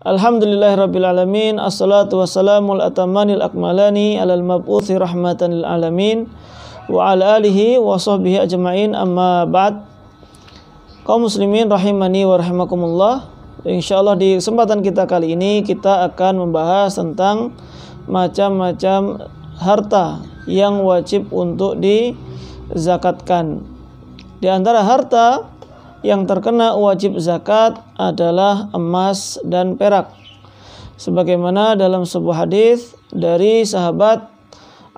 Alhamdulillahirabbil alamin, assalatu wassalamul atamanil akmalani alal mab'uthi rahmatan lil alamin wa ala alihi wa sahbihi ajma'in, amma ba'd. Kaum muslimin rahimani wa rahimakumullah. Insyaallah di kesempatan kita kali ini kita akan membahas tentang macam-macam harta yang wajib untuk dizakatkan. Di antara harta yang terkena wajib zakat adalah emas dan perak. Sebagaimana dalam sebuah hadis dari sahabat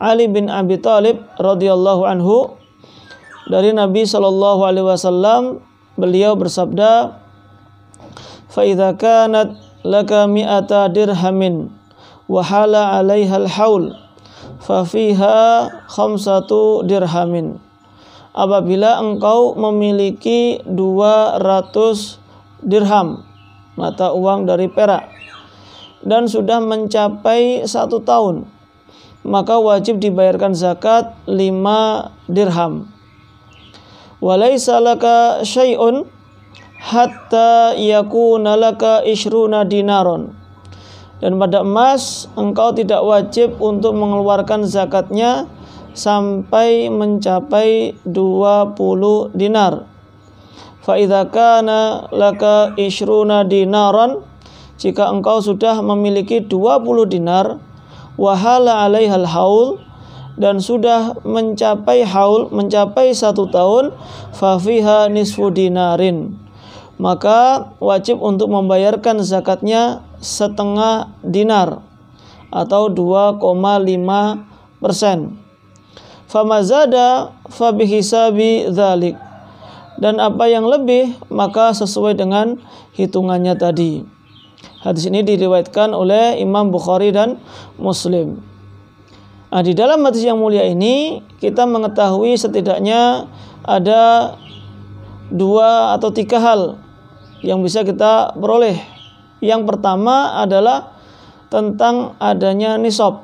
Ali bin Abi Thalib radhiyallahu anhu, dari Nabi sallallahu alaihi wasallam, beliau bersabda, "Fa idza kanat laka mi'ata dirhamin wa hala 'alaiha al-haul fa fiha khamsatu dirhamin." Apabila engkau memiliki 200 dirham, mata uang dari perak, dan sudah mencapai 1 tahun, maka wajib dibayarkan zakat 5 dirham. Walaysa laka syai'un hatta yakuna laka ishruna dinaron. Dan pada emas engkau tidak wajib untuk mengeluarkan zakatnya sampai mencapai 20 dinar. Fa idza kana laka ishruna dinaran, jika engkau sudah memiliki 20 dinar, wa hala 'alaihal haul, dan sudah mencapai haul, mencapai 1 tahun, fa fiha nisfu dinarin, maka wajib untuk membayarkan zakatnya setengah dinar atau 2,5%. Famazada fabihisabi dzalik, dan apa yang lebih maka sesuai dengan hitungannya tadi. Hadis ini diriwayatkan oleh Imam Bukhari dan Muslim. Nah, di dalam hadis yang mulia ini kita mengetahui setidaknya ada 2 atau 3 hal yang bisa kita peroleh. Yang pertama adalah tentang adanya nisab.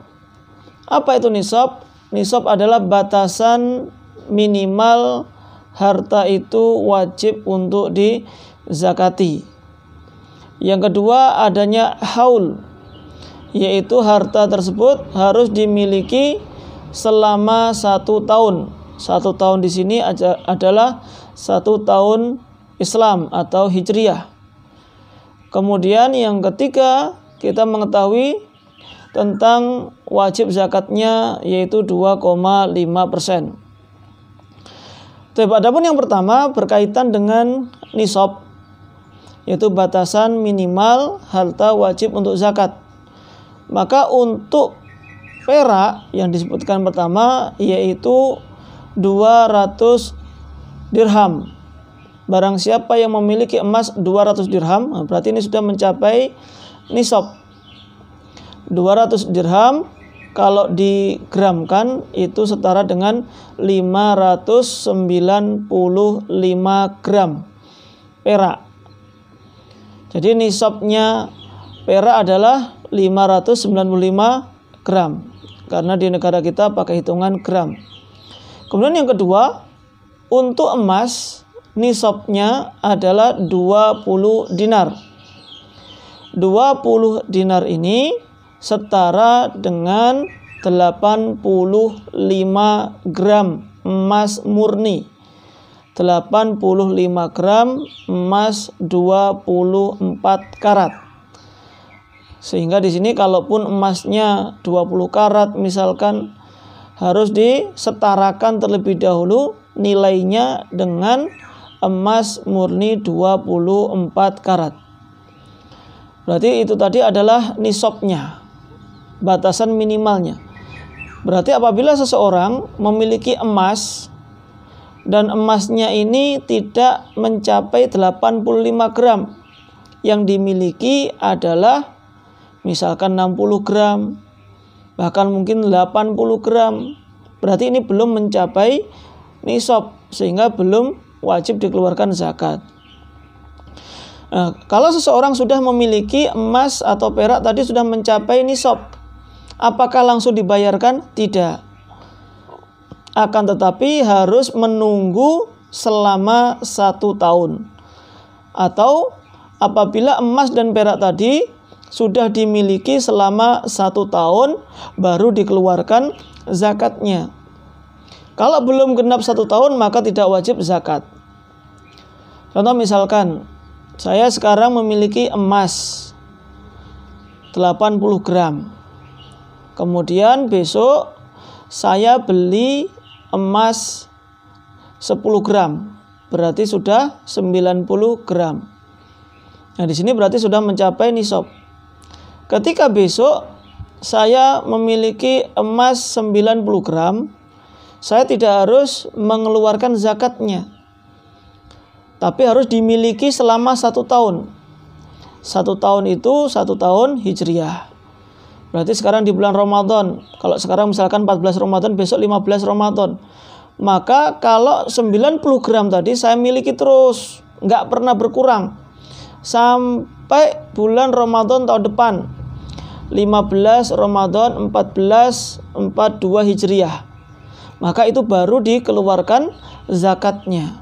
Apa itu nisab? Nisab adalah batasan minimal harta itu wajib untuk dizakati. Yang kedua adanya haul, yaitu harta tersebut harus dimiliki selama 1 tahun. 1 tahun di sini adalah 1 tahun Islam atau Hijriyah. Kemudian yang ketiga kita mengetahui tentang wajib zakatnya, yaitu 2,5%. Adapun yang pertama berkaitan dengan nisab, yaitu batasan minimal harta wajib untuk zakat. Maka untuk perak yang disebutkan pertama yaitu 200 dirham. Barang siapa yang memiliki emas 200 dirham, berarti ini sudah mencapai nisab. 200 dirham kalau digramkan itu setara dengan 595 gram perak. Jadi nisabnya perak adalah 595 gram, karena di negara kita pakai hitungan gram. Kemudian yang kedua, untuk emas nisabnya adalah 20 dinar. 20 dinar ini setara dengan 85 gram emas murni. 85 gram emas 24 karat. Sehingga di sini kalaupun emasnya 20 karat misalkan, harus disetarakan terlebih dahulu nilainya dengan emas murni 24 karat. Berarti itu tadi adalah nisabnya, batasan minimalnya. Berarti apabila seseorang memiliki emas dan emasnya ini tidak mencapai 85 gram, yang dimiliki adalah misalkan 60 gram, bahkan mungkin 80 gram, berarti ini belum mencapai nisab, sehingga belum wajib dikeluarkan zakat. Nah, kalau seseorang sudah memiliki emas atau perak tadi sudah mencapai nisab, apakah langsung dibayarkan? Tidak. Akan tetapi harus menunggu selama 1 tahun. Atau apabila emas dan perak tadi sudah dimiliki selama 1 tahun baru dikeluarkan zakatnya. Kalau belum genap 1 tahun maka tidak wajib zakat. Contoh misalkan saya sekarang memiliki emas 80 gram. Kemudian besok saya beli emas 10 gram. Berarti sudah 90 gram. Nah, di sini berarti sudah mencapai nisab. Ketika besok saya memiliki emas 90 gram, saya tidak harus mengeluarkan zakatnya. Tapi harus dimiliki selama 1 tahun. 1 tahun itu 1 tahun Hijriah. Berarti sekarang di bulan Ramadan. Kalau sekarang misalkan 14 Ramadan, besok 15 Ramadan. Maka kalau 90 gram tadi saya miliki terus, nggak pernah berkurang. Sampai bulan Ramadan tahun depan. 15 Ramadan 1442 Hijriah. Maka itu baru dikeluarkan zakatnya.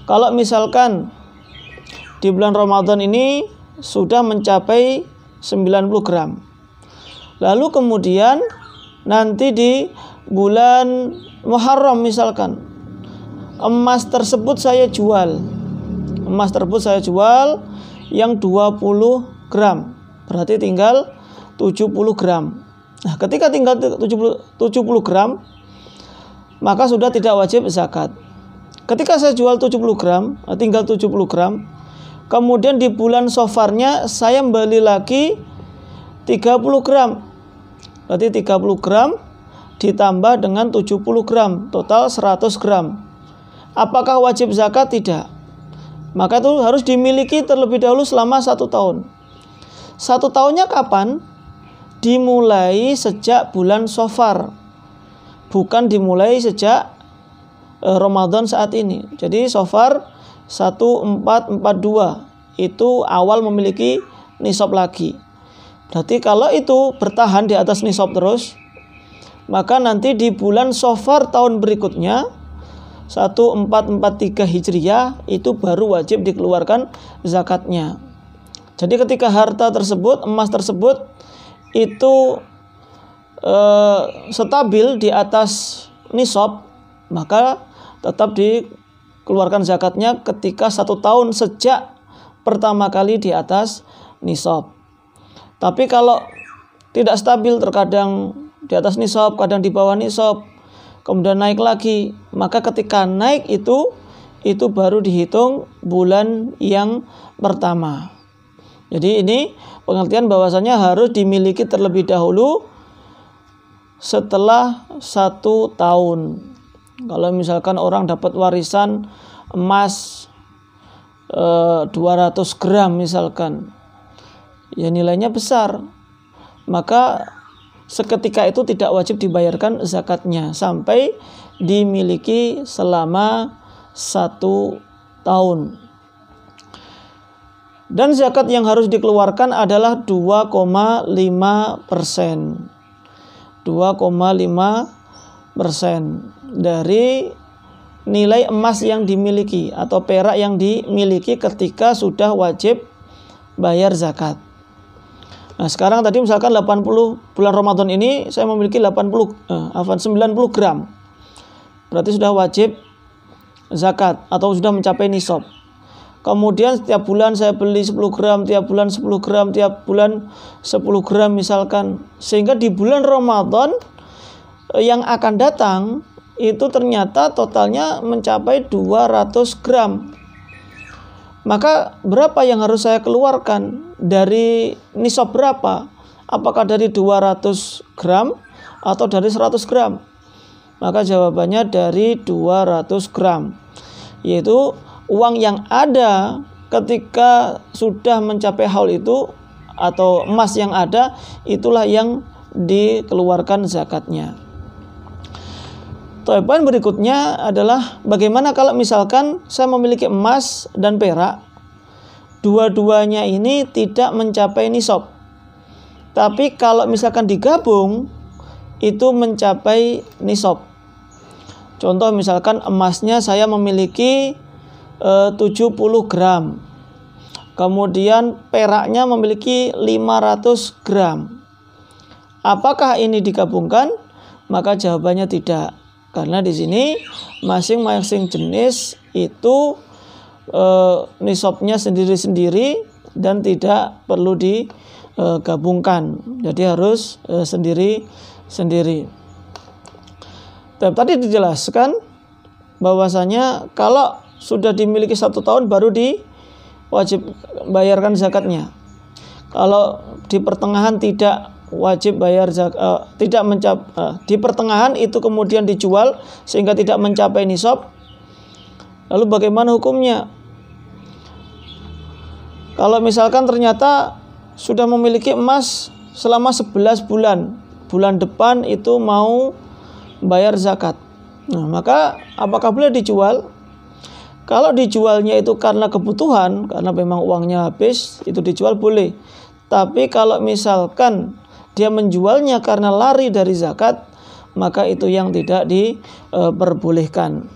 Kalau misalkan di bulan Ramadan ini sudah mencapai 90 gram. Lalu kemudian nanti di bulan Muharram misalkan emas tersebut saya jual. Emas tersebut saya jual yang 20 gram. Berarti tinggal 70 gram. Nah, ketika tinggal 70 gram maka sudah tidak wajib zakat. Ketika saya jual 70 gram, tinggal 70 gram. Kemudian di bulan Safarnya saya beli lagi 30 gram. Berarti 30 gram ditambah dengan 70 gram, total 100 gram. Apakah wajib zakat? Tidak. Maka itu harus dimiliki terlebih dahulu selama 1 tahun. 1 tahunnya kapan? Dimulai sejak bulan Safar. Bukan dimulai sejak Ramadan saat ini. Jadi Safar 1442 itu awal memiliki nisab lagi. Berarti kalau itu bertahan di atas nisab terus, maka nanti di bulan Safar tahun berikutnya 1443 Hijriah itu baru wajib dikeluarkan zakatnya. Jadi ketika harta tersebut, emas tersebut itu stabil di atas nisab, maka tetap dikeluarkan zakatnya ketika 1 tahun sejak pertama kali di atas nisab. Tapi kalau tidak stabil, terkadang di atas nisab, kadang di bawah nisab, kemudian naik lagi, maka ketika naik itu baru dihitung bulan yang pertama. Jadi ini pengertian bahwasanya harus dimiliki terlebih dahulu setelah 1 tahun. Kalau misalkan orang dapat warisan emas 200 gram misalkan, ya nilainya besar, maka seketika itu tidak wajib dibayarkan zakatnya sampai dimiliki selama 1 tahun. Dan zakat yang harus dikeluarkan adalah 2,5%. 2,5% dari nilai emas yang dimiliki atau perak yang dimiliki ketika sudah wajib bayar zakat. Nah, sekarang tadi misalkan 80 bulan Ramadan ini saya memiliki 90 gram. Berarti sudah wajib zakat atau sudah mencapai nisab. Kemudian setiap bulan saya beli 10 gram, tiap bulan 10 gram, tiap bulan 10 gram misalkan. Sehingga di bulan Ramadan yang akan datang itu ternyata totalnya mencapai 200 gram. Maka berapa yang harus saya keluarkan? Dari nisab berapa? Apakah dari 200 gram atau dari 100 gram? Maka jawabannya dari 200 gram. Yaitu uang yang ada ketika sudah mencapai haul itu atau emas yang ada, itulah yang dikeluarkan zakatnya. Poin berikutnya adalah bagaimana kalau misalkan saya memiliki emas dan perak, dua-duanya ini tidak mencapai nisab. Tapi kalau misalkan digabung itu mencapai nisab. Contoh misalkan emasnya saya memiliki 70 gram. kemudian peraknya memiliki 500 gram. Apakah ini digabungkan? Maka jawabannya tidak. Karena di sini masing-masing jenis itu nisabnya sendiri-sendiri dan tidak perlu digabungkan. Jadi harus sendiri-sendiri. Tadi dijelaskan bahwasanya kalau sudah dimiliki 1 tahun baru wajib bayarkan zakatnya. Kalau di pertengahan tidak wajib bayar zakat, di pertengahan itu kemudian dijual sehingga tidak mencapai nisab. Lalu bagaimana hukumnya? Kalau misalkan ternyata sudah memiliki emas selama 11 bulan, bulan depan itu mau bayar zakat. Nah, maka apakah boleh dijual? Kalau dijualnya itu karena kebutuhan, karena memang uangnya habis, itu dijual boleh. Tapi kalau misalkan dia menjualnya karena lari dari zakat, maka itu yang tidak diperbolehkan.